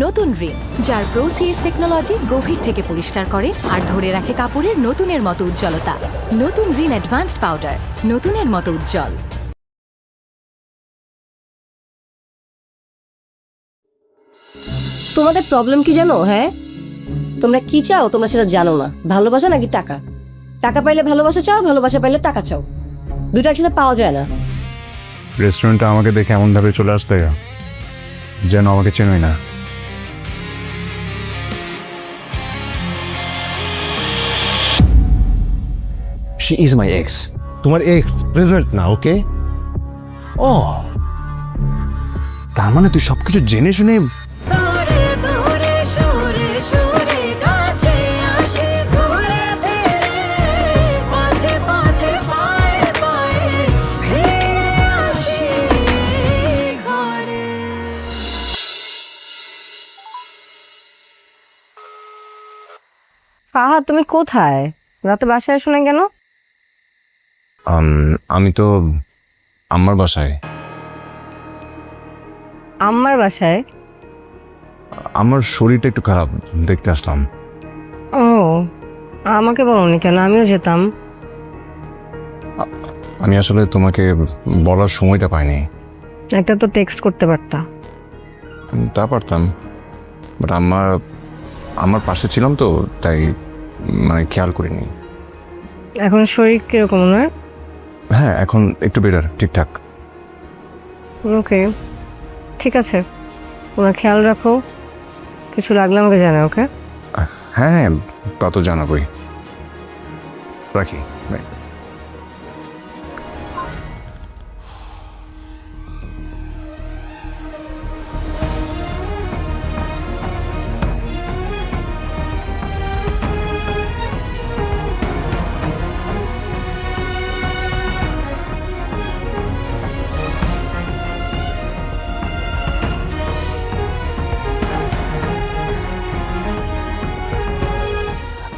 নতুন রিন, যার প্রোসিএস টেকনোলজি গভীর থেকে পরিষ্কার করে আর ধরে রাখে কাপড়ের নতুনের মতো উজ্জ্বলতা। নতুন রিন অ্যাডভান্সড পাউডার, নতুনের মতো উজ্জ্বল। তোমাদের প্রবলেম কি জানো? হ্যাঁ, তোমরা কি চাও তোমরা সেটা জানো না। ভালোবাসা নাকি টাকা? টাকা পাইলে ভালোবাসা চাও, ভালোবাসা পাইলে টাকা চাও। দুটো একসাথে পাওয়া যায় না। রেস্টুরেন্টে আমাকে দেখে এমনভাবে চলে আসলে যেন আমাকে চেনোই না। She is my ex. তোমার এক্স প্রেজেন্ট না, ওকে? ও, তার মানে তুই সবকিছু জেনে শুনে ফাহাদ, তুমি কোথায়? রাতে বাসায় আসো না কেন? আমি তো আমার বাসায়। আমার বাসায়? আমার শরীরটা একটু খারাপ, দেখতে আসলাম। ও, আমাকে বলোনি কেন? আমিও যেতাম। আমি আসলে তোমাকে বলার সময়টা পাইনি। একটা তো টেক্সট করতে পারতা। তা পারতাম, বাট আমার পাশে ছিলাম তো, তাই মানে খেয়াল করিনি। এখন শরীর কিরকম? না, হ্যাঁ, এখন একটু বেটার, ঠিকঠাক। ওকে, ঠিক আছে। ওরা খেয়াল রাখো, কিছু লাগলে আমাকে জানাও। ওকে? হ্যাঁ হ্যাঁ, তা তো জানাবই। রাখি, বাই।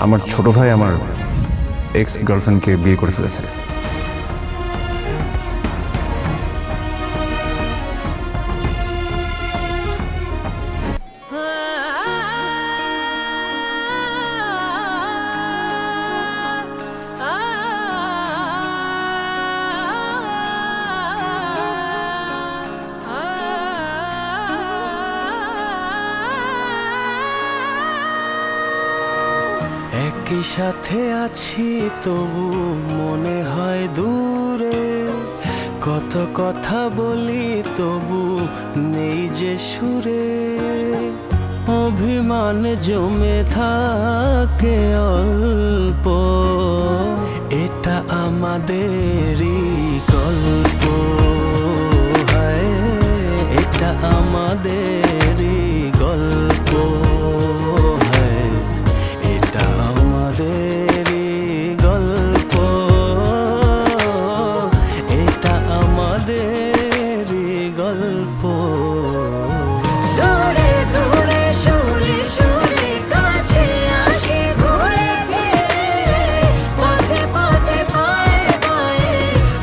আমার ছোট ভাই আমার এক্স গার্লফ্রেন্ডকে বিয়ে করে ফেলেছে। একই সাথে আছি তবু মনে হয় দূরে, কত কথা বলি তবু নেই যে সুরে, অভিমান জমে থাকে অল্প, এটা আমাদেরই গল্প, হায় এটা আমাদেরই গল্প, হায় এটা আমাদেরই গল্প, এটা আমাদেরই গল্প। দূরে দূরে সুরে সুরে কাছে আসি ঘুরে ফিরে, পথে পথে পায়ে পায়ে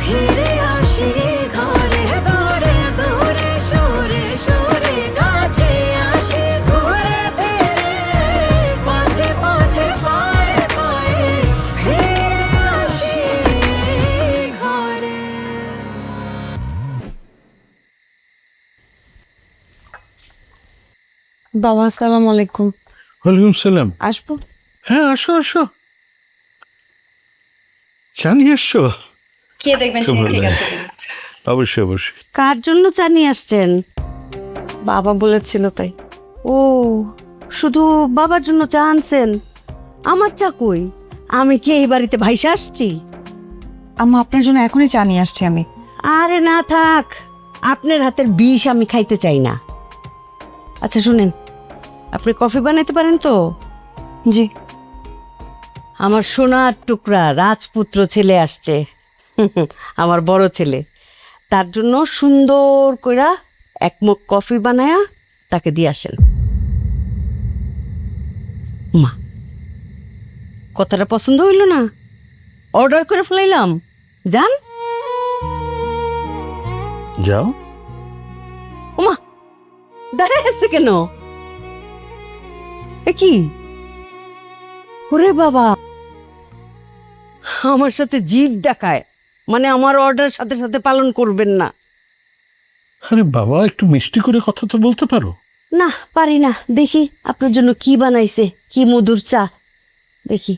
ফিরে আসি ঘরে। দূরে দূরে সুরে সুরে কাছে আসি ঘুরে ফিরে, পথে পথে পায়ে পায়ে ফিরে আসি ঘরে। বাবা, আসসালামু আলাইকুম। ওয়ালাইকুম সালাম। আসবো? হ্যাঁ, আসো আসো, চা নিয়ে আসছো? খেয়ে দেখবেন ঠিক আছে। অবশ্যই অবশ্যই। কার জন্য চা নিয়ে আসছেন? বাবা বলেছিল তাই। ও, শুধু বাবার জন্য চা আনছেন? আমার চা কই? আমি কি এই বাড়িতে ভাইসা আসছি? আম্মা, আপনার জন্য এখনই চা নিয়ে আসছি আমি। আরে না থাক, আপনার হাতের বিষ আমি খাইতে চাই না। আচ্ছা শুনেন, আপনি কফি বানাইতে পারেন তো? জি। আমার সোনার টুকরা রাজপুত্র ছেলে আসছে, আমার বড় ছেলে। তার জন্য সুন্দর কইরা এক মগ কফি বানায়া তাকে দিয়ে আসেন। মা, কথাটা পছন্দ হইল না? অর্ডার করে ফেলাইলাম, যান। যাও। ওমা, দাঁড়ায় আছে কেন? এ কি? ওরে বাবা, আমার সাথে জিদ দেখায়, মানে আমার অর্ডার সাথে সাথে পালন করবেন না। আরে বাবা, একটু মিষ্টি করে কথা তো বলতে পারো। না, পারি না। দেখি আপনার জন্য কি বানাইছে, কি মধুর চা। দেখি।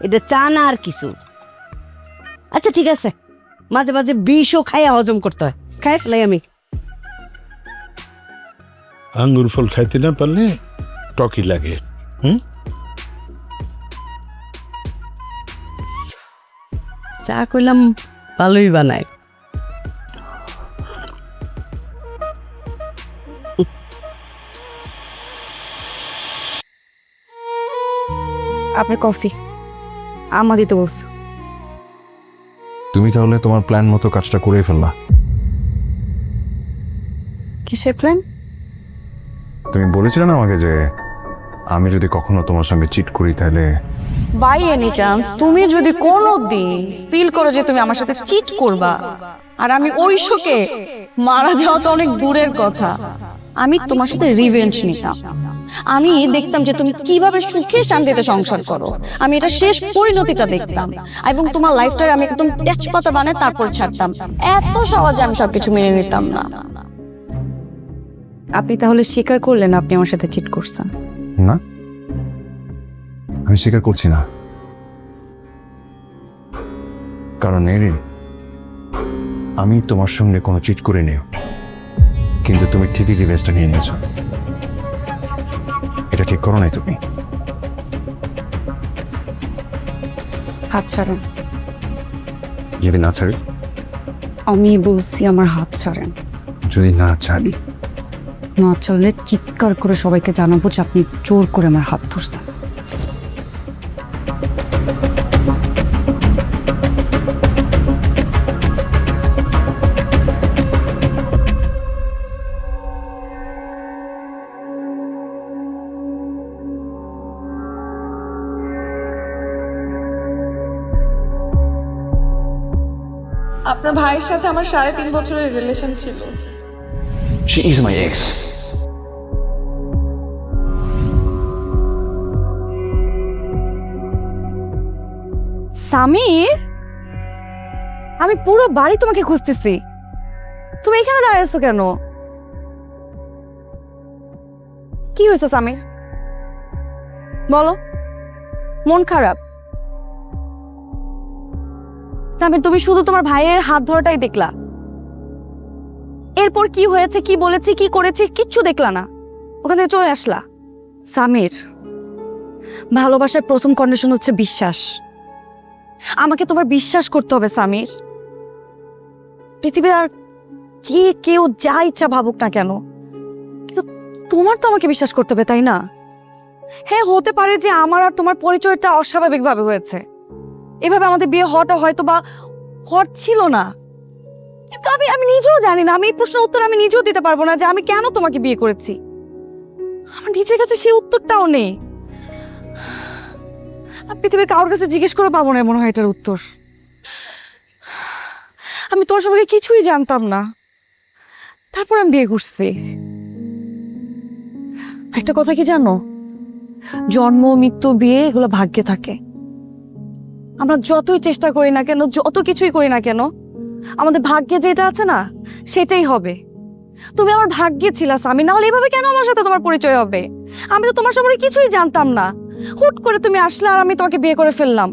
এটা চা না আর কিছু। আচ্ছা ঠিক আছে, মাঝে মাঝে বিষও খাইয়া হজম করতে হয়, খাই ফেলাই আমি। আঙ্গুর ফল খাইতে না পারলে টকি লাগে। চা কইলাম ভালোই বানায়। আপনার কফি আমা দিতে বলছে। তুমি তাহলে তোমার প্ল্যান মতো কাজটা করে ফেললা। কিসের প্ল্যান? তুমি বলেছিলে না আমাকে যে আমি যদি কখনো তোমার সঙ্গে চিট করি তাহলে। বাই এনি চান্স তুমি যদি কোনোদিন ফিল করো যে তুমি আমার সাথে চিট করবা, আর আমি ওই শোকে মারা যাওয়া তো অনেক দূরের কথা, আমি তোমার সাথে রিভেঞ্জ নিতাম। আমি দেখতাম যে তুমি কিভাবে সুখে শান্তিতে সংসার করো, আমি এটা শেষ পরিণতিটা দেখতাম, এবং তোমার লাইফটাকে আমি একদম তেজপাতা বানায় তারপর ছাড়তাম। এত সহজে আমি সবকিছু মেনে নিতাম না। আপনি তাহলে স্বীকার করলেন আপনি আমার সাথে চিট করছেন? না, আমি স্বীকার করছি না, কারণ এরিন, আমি তোমার সঙ্গে কোনো চিট করে নিও, কিন্তু তুমি ঠিকই রিভেঞ্জটা নিয়ে নিয়েছো। এটা ঠিক করো নাই তুমি। হাত ছাড়েন। যদি না ছাড়ি? আমি বলছি আমার হাত ছাড়েন। যদি না ছাড়ি? না চললে চিৎকার করে সবাইকে জানাবো যে আপনি জোর করে আমার হাত ধরছেন। আপনার ভাইয়ের সাথে আমার 3.5 বছরের রিলেশন ছিল। She is my ex. Samir, আমি পুরো বাড়ি তোমাকে খুঁজতেছি, তুমি এখানে দাঁড়িয়ে আছো কেন? কি হয়েছে সামির, বলো। মন খারাপ? সামির, তুমি শুধু তোমার ভাইয়ের হাত ধরাটাই দেখলা, এরপর কি হয়েছে, কি বলেছি, কি করেছি, কিচ্ছু দেখলা না, ওখান থেকে চলে আসলা। সামির, ভালোবাসার প্রথম কন্ডিশন হচ্ছে বিশ্বাস। আমাকে তোমার বিশ্বাস করতে হবে সামির। পৃথিবীর আর যে কেউ যা ইচ্ছা ভাবুক না কেন, কিন্তু তোমার তো আমাকে বিশ্বাস করতে হবে, তাই না? হ্যাঁ, হতে পারে যে আমার আর তোমার পরিচয়টা অস্বাভাবিকভাবে হয়েছে, এভাবে আমাদের বিয়ে হওয়াটা হয়তো বা হওয়ার ছিল না, কিন্তু আমি নিজেও জানি না, আমি এই প্রশ্নের উত্তর আমি নিজেও দিতে পারবো না যে আমি কেন তোমাকে বিয়ে করেছি। আমার নিজের কাছে সেই উত্তরটাও নেই। পৃথিবীর কারোর কাছে জিজ্ঞেস করে পাবো না মনে হয় এটার উত্তর। আমি তোমার সম্পর্কে কিছুই জানতাম না, তারপর আমি বিয়ে করছি। একটা কথা কি জানো, জন্ম, মৃত্যু, বিয়ে এগুলো ভাগ্যে থাকে। আমরা যতই চেষ্টা করি না কেন, যত কিছুই করি না কেন, আমাদের ভাগ্যে যেটা আছে না সেটাই হবে। তুমি আমার ভাগ্যে ছিলা স্বামী, না হলে এভাবে কেন আমার সাথে তোমার পরিচয় হবে? আমি তো তোমার সম্পর্কে কিছুই জানতাম না, হুট করে তুমি আসলে আর আমি তোমাকে বিয়ে করে ফেললাম।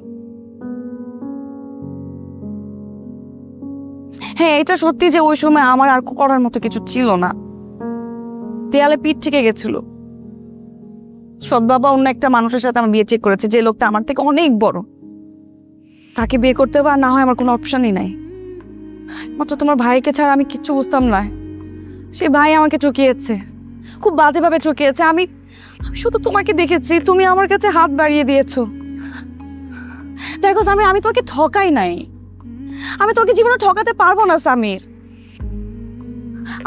হ্যাঁ, এটা সত্যি যে ওই সময় আমার আর করার মতো কিছু ছিল না, দেয়ালে পিঠ থেকে গেছিল। সৎ বাবা অন্য একটা মানুষের সাথে আমার বিয়ে ঠিক করেছে, যে লোকটা আমার থেকে অনেক বড়। তাকে বিয়ে করতে হবে আর না হয় আমার কোনো অপশনই নাই। মাত্র তোমার ভাইকে ছাড়া আমি কিচ্ছু বুঝতাম না। সে ভাই আমাকে ঠকিয়েছে, খুব বাজেভাবে ঠকিয়েছে। আমি শুধু তোমাকে দেখেছি, তুমি আমার কাছে হাত বাড়িয়ে দিয়েছো। দেখো সামির, আমি তোমাকে ঠকাই নাই, আমি তোকে জীবনে ঠকাতে পারবো না সামির।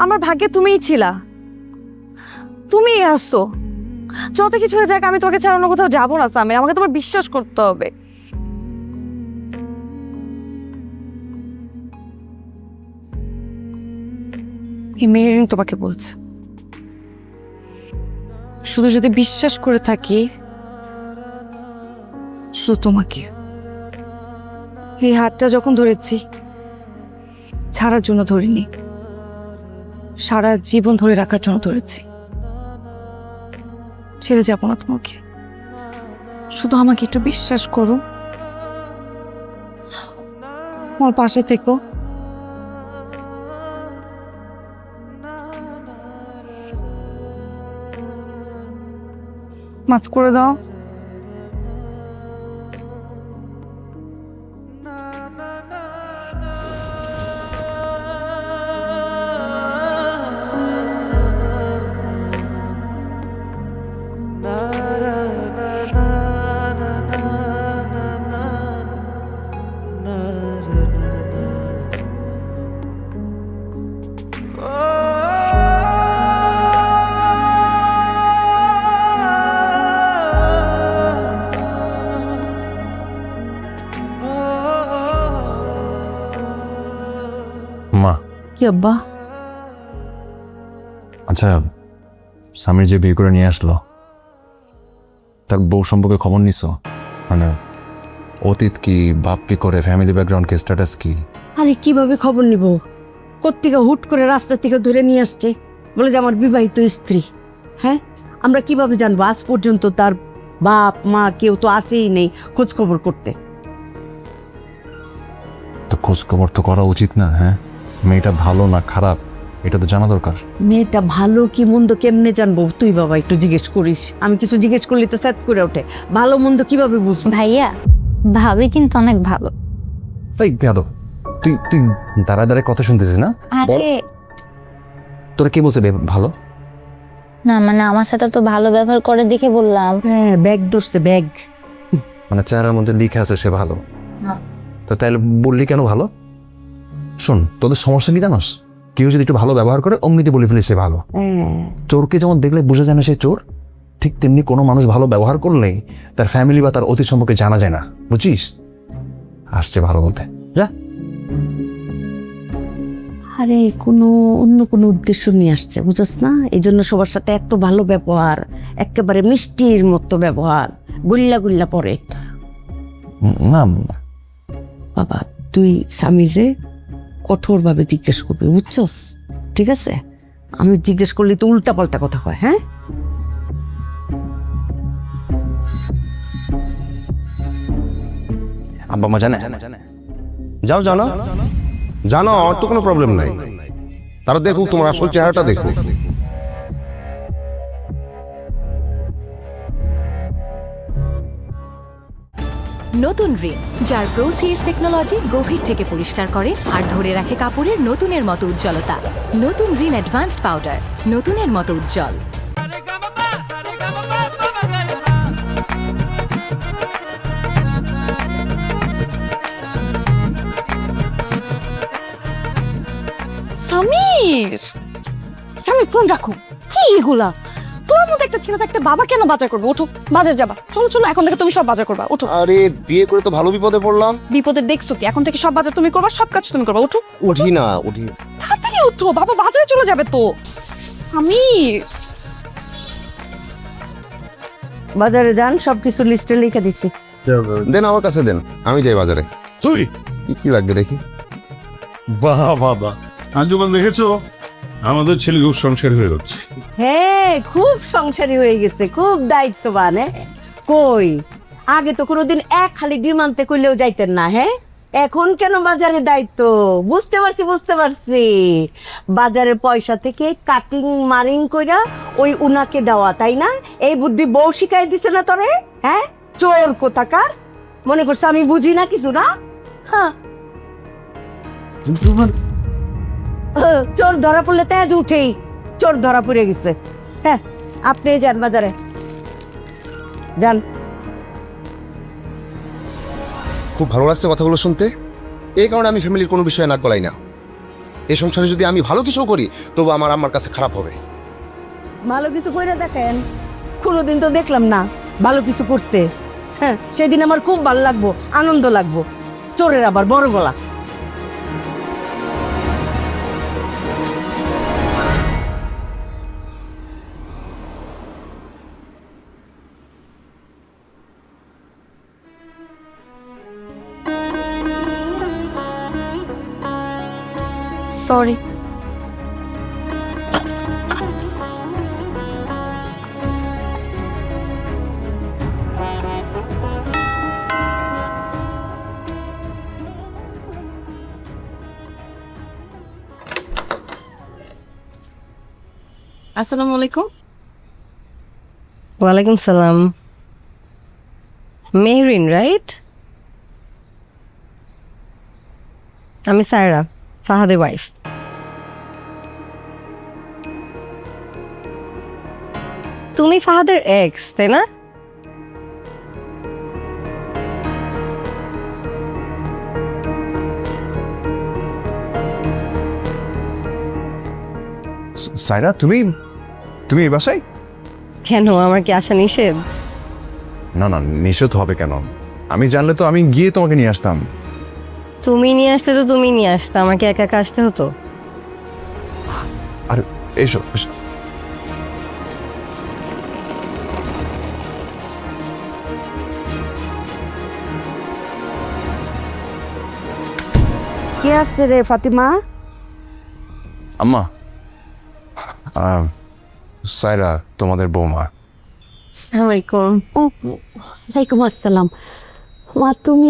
আমার ভাগ্যে তুমিই ছিলা, তুমিই আসছো। যত কিছু হয়ে যাক, আমি তোমাকে ছাড়া অন্য কোথাও যাবো না সামির, আমাকে তোমার বিশ্বাস করতে হবে। এই মেহেরিন তোমাকে বলছে, শুধু যদি বিশ্বাস করে থাকি শুধু তোমাকে। এই হাতটা যখন ধরেছি ছাড়ার জন্য ধরিনি, সারা জীবন ধরে রাখার জন্য ধরেছি। ছেড়ে যাবো না তোমাকে, শুধু আমাকে একটু বিশ্বাস করো, আমার পাশে থেকো। মাফ করে দাও। মা, কি আব্বা? আচ্ছা স্বামীর যে বিয়ে করে নিয়ে আসলো তার বউ সম্পর্কে খবর নিছো? মানে অতীত কি, বাপ কি করে, ফ্যামিলি ব্যাকগ্রাউন্ড কি, স্ট্যাটাস কি? আরে কিভাবে খবর নিব? কোত্থেকে হুট করে রাস্তা থেকে ধরে নিয়ে আসছে, বলে যে আমার বিবাহিত স্ত্রী। হ্যাঁ, আমরা কিভাবে জানবো? আজ পর্যন্ত তার বাপ মা কেউ তো আসেই নেই খোঁজ খবর করতে। তো খোঁজ খবর তো করা উচিত না? হ্যাঁ, মেয়েটা ভালো না খারাপ এটা তো জানা দরকার। মেয়েটা ভালো কি মন্দ কেমনে জানবো? তুই বাবা একটু জিজ্ঞেস করিস। আমি কিছু জিজ্ঞেস করলে তো স্যাত করে ওঠে। ভালো মন্দ কিভাবে বুঝবো? ভাইয়া ভাবি কিন্তু অনেক ভালো। তাই বেয়াদব, তুই তুই দাঁড়ায় দাঁড়ায় কথা শুনতেছিস না? আরে তোরা কে বলছে ভালো? না মানে আমার সাথে তো ভালো ব্যবহার করে দেখে বললাম। হ্যাঁ, ব্যাগ ধরছে ব্যাগ। মানে চেহারার মধ্যে লিখে আছে সে ভালো, তো তাইলে বললি কেন ভালো? শোন, তোদের সমস্যা কি জানোস? কেউ যদি একটু ভালো ব্যবহার করে অমনিতে বলে ফেলে সে ভালো। চোরকে যেমন দেখলে বোঝা যায় না সে চোর, ঠিক তেমনি কোনো মানুষ ভালো ব্যবহার করলেই তার ফ্যামিলি বা তার অতীত সম্পর্কে জানা যায় না, বুঝছিস? আসছে ভালো বলতে, যা। আরে কোনো অন্য কোনো উদ্দেশ্য নিয়ে আসছে, বুঝছ না? এই জন্য সবার সাথে এত ভালো ব্যবহার, একেবারে মিষ্টির মতো ব্যবহার, গুল্লা গুল্লা পরে। না বাবা, তুই স্বামীরে কঠোরভাবে জিজ্ঞেস করবি, বুঝছস? ঠিক আছে? আমি জিজ্ঞেস করলে তো উল্টা পাল্টা কথা কয়। হ্যাঁ, আব্বা মা জানে? যাও জানো, জানো, আমার তো কোনো প্রবলেম নাই। তারা দেখুক, তোমার আসল চেহারাটা দেখুক। নতুন রিন, যার প্রোসিএস টেকনোলজি গভীর থেকে পরিষ্কার করে আর ধরে রাখে কাপড়ের নতুনের মতো উজ্জ্বলতা। নতুন রিন অ্যাডভান্সড পাউডার, নতুনের মতো উজ্জ্বল। সামির, সামির ফোন রাখো। কি এগুলা? তোর মতো একটা ছেলে থাকতে বাবা কেন বাজার করবে? ওঠো, বাজার যাবা। চলো চলো, এখন থেকে তুমি সব বাজার করবা। ওঠো। আরে বিয়ে করে তো ভালো বিপদে পড়লাম। বিপদের দেখছো কি? এখন থেকে সব বাজার তুমি করবা, সব কাজ তুমি করবা। ওঠো, উঠি না, উঠি। তাড়াতাড়ি ওঠো, বাবা বাজারে চলে যাবে তো। সামির, বাজারে যান, সবকিছু লিস্টে লিখে দিছি। দেন আমার কাছে দেন, আমি যাই বাজারে। তুই কি লাগবে দেখি। বাহ বাবা, আঞ্জুমান দেখেছো আমাদের ছেলে খুব সংসার হয়ে যাচ্ছে। হ্যাঁ, খুব সংসারী হয়ে গেছে, খুব দায়িত্ববান। কই আগে তো কোনোদিন এক খালি ডিম আনতে কইলেও যাইতেন না। হ্যাঁ, এখন কেন বাজারে দায়িত্ব? বুঝতে পারছি, বুঝতে পারছি। বাজারের পয়সা থেকে কাটিং মারিং কইরা ওই উনাকে দেওয়া, তাই না? এই বুদ্ধি বউ শিখাই দিছে না তোরে? হ্যাঁ, চোর কোথাকার। মনে করছে আমি বুঝি না কিছু, না? হ্যাঁ, চোর ধরা পড়লে তেজ উঠেই। চোর ধরা পড়ে গেছে। হ্যাঁ, আপনি যান বাজারে, যান। খুব ভালো লাগছে কথাগুলো শুনতে। এই কারণে আমি ফ্যামিলির কোনো বিষয়ে নাক গলাই না। এই সংসারে যদি আমি ভালো কিছু করি তবু আমার আম্মার কাছে খারাপ হবে। ভালো কিছু কইরা দেখেন। কোনোদিন তো দেখলাম না ভালো কিছু করতে। হ্যাঁ, সেদিন আমার খুব ভালো লাগবো, আনন্দ লাগবো। চোরের আবার বড় গলা। সরি। আসসালামু আলাইকুম। ওয়ালাইকুম সালাম। মেহরিন রাইট? আমি সায়রা, ফাহাদের ওয়াইফ। তুমি ফাহাদের এক্স, তাই না? সাইরা, তুমি তুমি এই বাসায়? কেন, আমার কি আসা নিষেধ? না না, নিষেধ হবে কেন? আমি জানলে তো আমি গিয়ে তোমাকে নিয়ে আসতাম। তুমি নিয়ে আসতে তো তুমি নিয়ে আসতে, আমাকে একা একা আসতে হতো? আর এসো এসো। কে আসছে রে ফাতিমা? আম্মা, সাইরা তোমাদের বৌমা। আসসালামু আলাইকুম। ওয়ালাইকুম আসসালাম। মা তুমি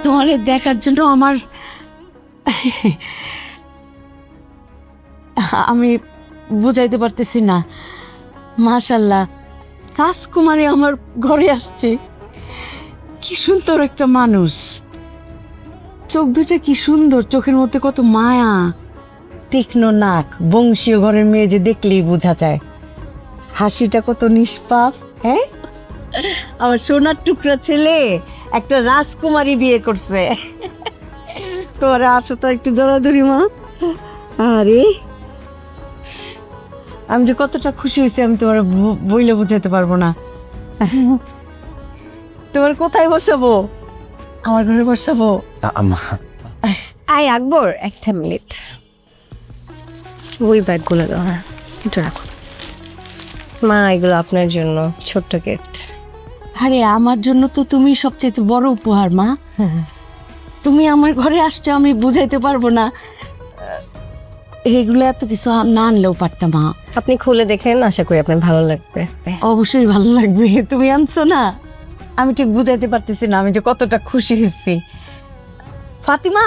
তোমার দেখার জন্য আমি বুঝাইতে পারতেছি না। মাশাল্লাহ, রাজকুমারী আমার ঘরে আসছে। কি সুন্দর একটা মানুষ, চোখ দুটা কি সুন্দর, চোখের মধ্যে কত মায়া, তীক্ষ্ণ নাক, বংশীয় ঘরের মেয়ে যে দেখলেই বোঝা যায়। হাসিটা কত নিষ্পাপ। হ্যাঁ, আমার সোনার টুকরা ছেলে একটা রাজকুমারী বিয়ে করছে। তোরা আসো তো একটু জড়াধরি মা। আরে আমি যে কতটা খুশি হয়েছি আমি তোমার বইলে বুঝাতে পারবো না। তোমার কোথায় বসাবো? আমার ঘরে বসাবো? আম্মা, আই আকবর, একটা মিনিট। ওই ব্যাগগুলো দাও, হ্যাঁ একটু রাখো। মা, এগুলো আপনার জন্য ছোট্ট গিফট। আরে আমার জন্য তো তুমি সবচেয়ে বড় উপহার মা। তুমি আমার ঘরে আসছো, আমি বুঝাইতে পারবো না। এগুলো এত কিছু না আনলেও পারতাম মা। আপনি খুলে দেখেন, আশা করি আপনার ভালো লাগবে। অবশ্যই ভালো লাগবে। তুমি আনছো না, আমি ঠিক বুঝাইতে পারতেছি না আমি যে কতটা খুশি হয়েছি। ফাতিমা,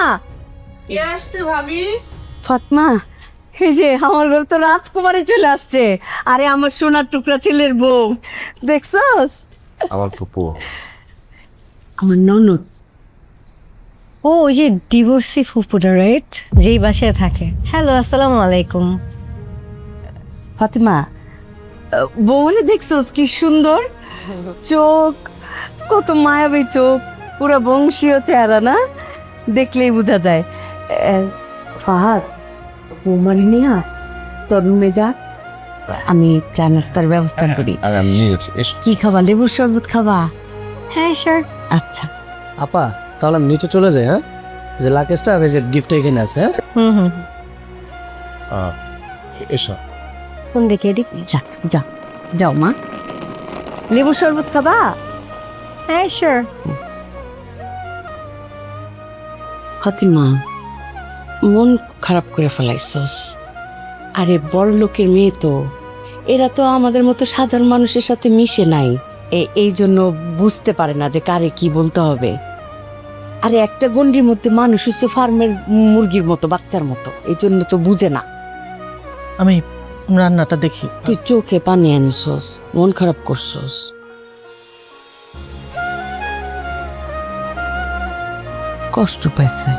ফাতিমা, এই যে আমার ঘরে তো রাজকুমারী চলে আসছে। আরে আমার সোনার টুকরা ছেলের বউ, দেখছস? আমার ফুপু। আমার ননদ। ও, ওই যে ডিভোর্সি ফুপুটা, রাইট? যেই বাসায় থাকে। হ্যালো, আসসালামু আলাইকুম। ফাতিমা, বউলে দেখছস কি সুন্দর চোখ, কত মায়াবী চোখ, পুরো বংশীয় চেহারা না, দেখলেই বোঝা যায়। ফাহাদ, বৌমারি নিয়ে তোর রুমে যা, আমি চা নাস্তার ব্যবস্থা করি। কি খাবা? লেবুর শরবত খাবা? হ্যাঁ স্যার। আচ্ছা আপা, তাহলে আমি নিচে চলে যাই। হ্যাঁ, যে লাকেশটা আর যে গিফট এখানে আছে। হুম হুম, এসো। ফোন রেখে এদিক। যা যা, যাও মা। লেবুর শরবত খাবা? হ্যাঁ স্যার। ফাতিমা, মন খারাপ করে ফেলাইছস। আরে বড় লোকের মেয়ে তো, এরা তো আমাদের মতো সাধারণ মানুষের সাথে মিশে নাই, এই জন্য বুঝতে পারে না যে কারে কি বলতে হবে। আরে একটা গন্ডির মধ্যে মানুষ হচ্ছে ফার্মের মুরগির মতো, বাচ্চার মতো, এই জন্য তো বুঝে না। আমি রান্নাটা দেখি। তুই চোখে পানি আনছস, মন খারাপ করছস। কষ্ট পাইছে।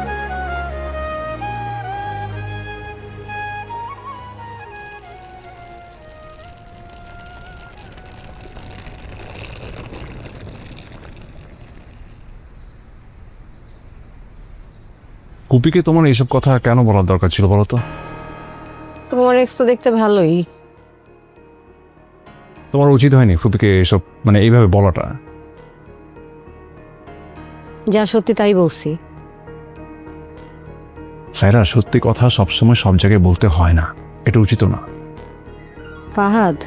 কুপিকে তোমার এইসব কথা কেন বলার দরকার ছিল বলো তো? তোমার এক্স তো দেখতে ভালোই। তোমার উচিত হয়নি ফুপিকে এসব মানে এইভাবে বলাটা। যা সত্যি তাই বলছি। সাইরা, সত্যি কথা সবসময় সব জায়গায় বলতে হয় না, এটা উচিত না। ফাহাদ,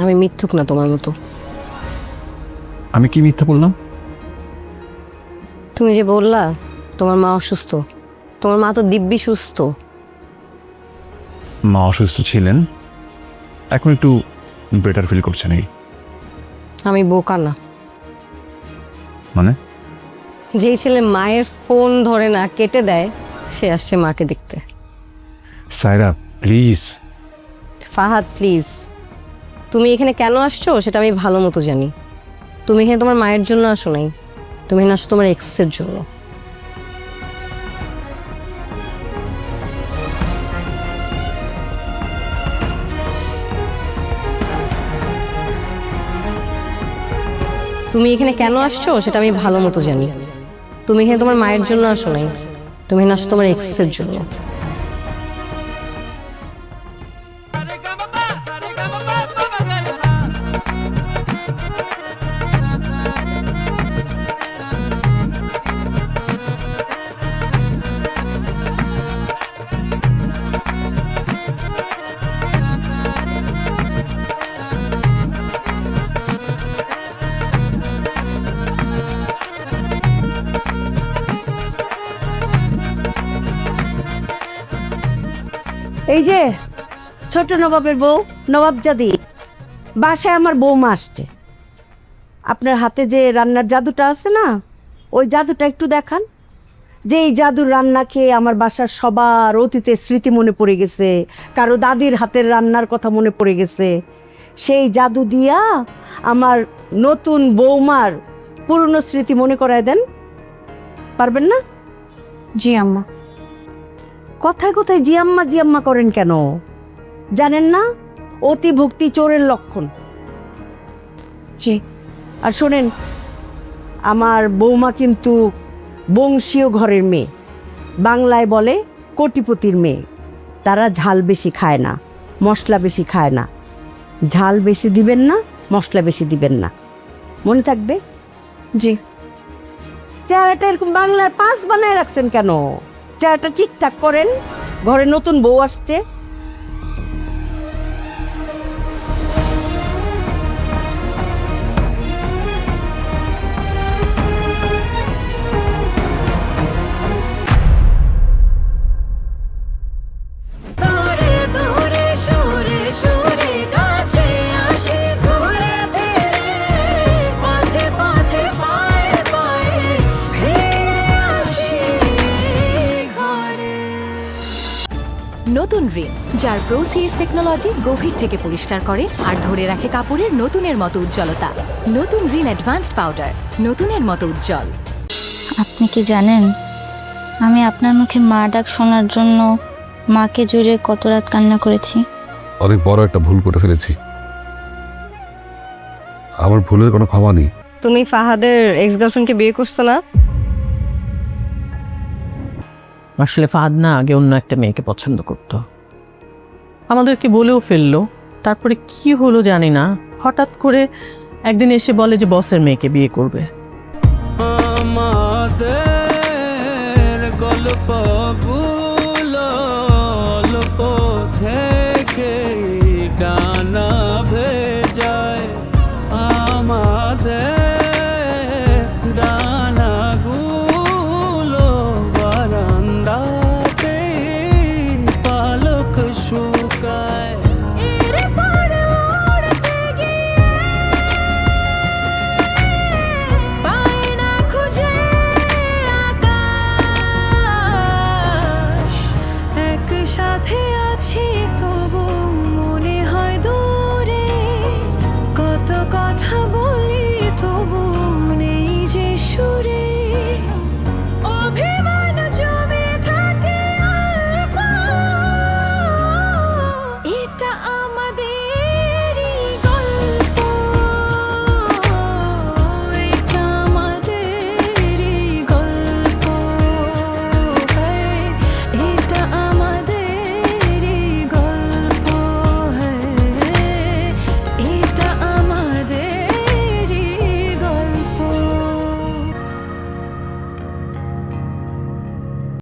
আমি মিথ্যুক না তোমার মতো। আমি কি মিথ্যা বললাম? তুমি যে বললা তোমার মা অসুস্থ, তোমার মা তো দিব্যি সুস্থ। মা অসুস্থ ছিলেন, এখন একটু বেটার ফিল করছেন। এই আমি বোকা না। মানে যেই ছেলে মায়ের ফোন ধরে না কেটে দেয় সে আসছে মাকে দেখতে। সায়রা প্লিজ। ফাহাদ প্লিজ, তুমি এখানে কেন আসছো সেটা আমি ভালো মতো জানি। তুমি এখানে তোমার মায়ের জন্য আসো নাই, তুমি এখানে আসছো তোমার এক্সের জন্য। তুমি এখানে কেন আসছো সেটা আমি ভালো মতো জানি। তুমি এখানে তোমার মায়ের জন্য আসো নাই, তুমি এখানে আসছো তোমার এক্সের জন্য। এই যে ছোট নবাবের বউ নবাবজাদি, বাসায় আমার বৌমা আসছে। আপনার হাতে যে রান্নার জাদুটা আছে না, ওই জাদুটা একটু দেখান। যে এই জাদুর রান্না খেয়ে আমার বাসার সবার অতীতের স্মৃতি মনে পড়ে গেছে, কারো দাদির হাতের রান্নার কথা মনে পড়ে গেছে। সেই জাদু দিয়া আমার নতুন বৌমার পুরনো স্মৃতি মনে করায় দেন, পারবেন না? জি আম্মা। কথায় কথায় জি আম্মা করেন কেন? জানেন না অতিভক্তি চোরের লক্ষণ? জি। আর শোনেন, আমার বৌমা কিন্তু বংশীয় ঘরের মেয়ে, বাংলায় বলে কোটিপতির মেয়ে। তারা ঝাল বেশি খায় না, মশলা বেশি খায় না। ঝাল বেশি দিবেন না, মশলা বেশি দিবেন না, মনে থাকবে? জি। চেহারাটা এরকম বাংলার পাঁচ বানায় রাখছেন কেন? চেহারাটা ঠিকঠাক করেন, ঘরে নতুন বউ আসছে। দূরে দূরে সুরে সুরে কাছে আসি ঘুরে ফিরে পথে পথে পায়ে পায়ে ফিরে আসি ঘরে। নতুন রিন, যার প্রোসিএস টেকনোলজি গভীর থেকে পরিষ্কার করে আর ধরে রাখে কাপড়ের নতুনের মতো উজ্জ্বলতা। নতুন রিন অ্যাডভান্সড পাউডার, নতুনের মতো উজ্জ্বল। আপনি কি জানেন আমি আপনার মুখে মা ডাক শোনার জন্য মাকে জুড়ে কত রাত কান্না করেছি? অনেক বড় একটা ভুল করে ফেলেছি, আমার ভুলের কোনো ক্ষমা নেই। তুমি ফাহাদের এক্স গার্লফ্রেন্ডকে বিয়ে করছো না? আসলে ফাহাদ না আগে অন্য একটা মেয়েকে পছন্দ করত, আমাদেরকে বলেও ফেললো। তারপরে কি হলো জানি না, হঠাৎ করে একদিন এসে বলে যে বসের মেয়েকে বিয়ে করবে।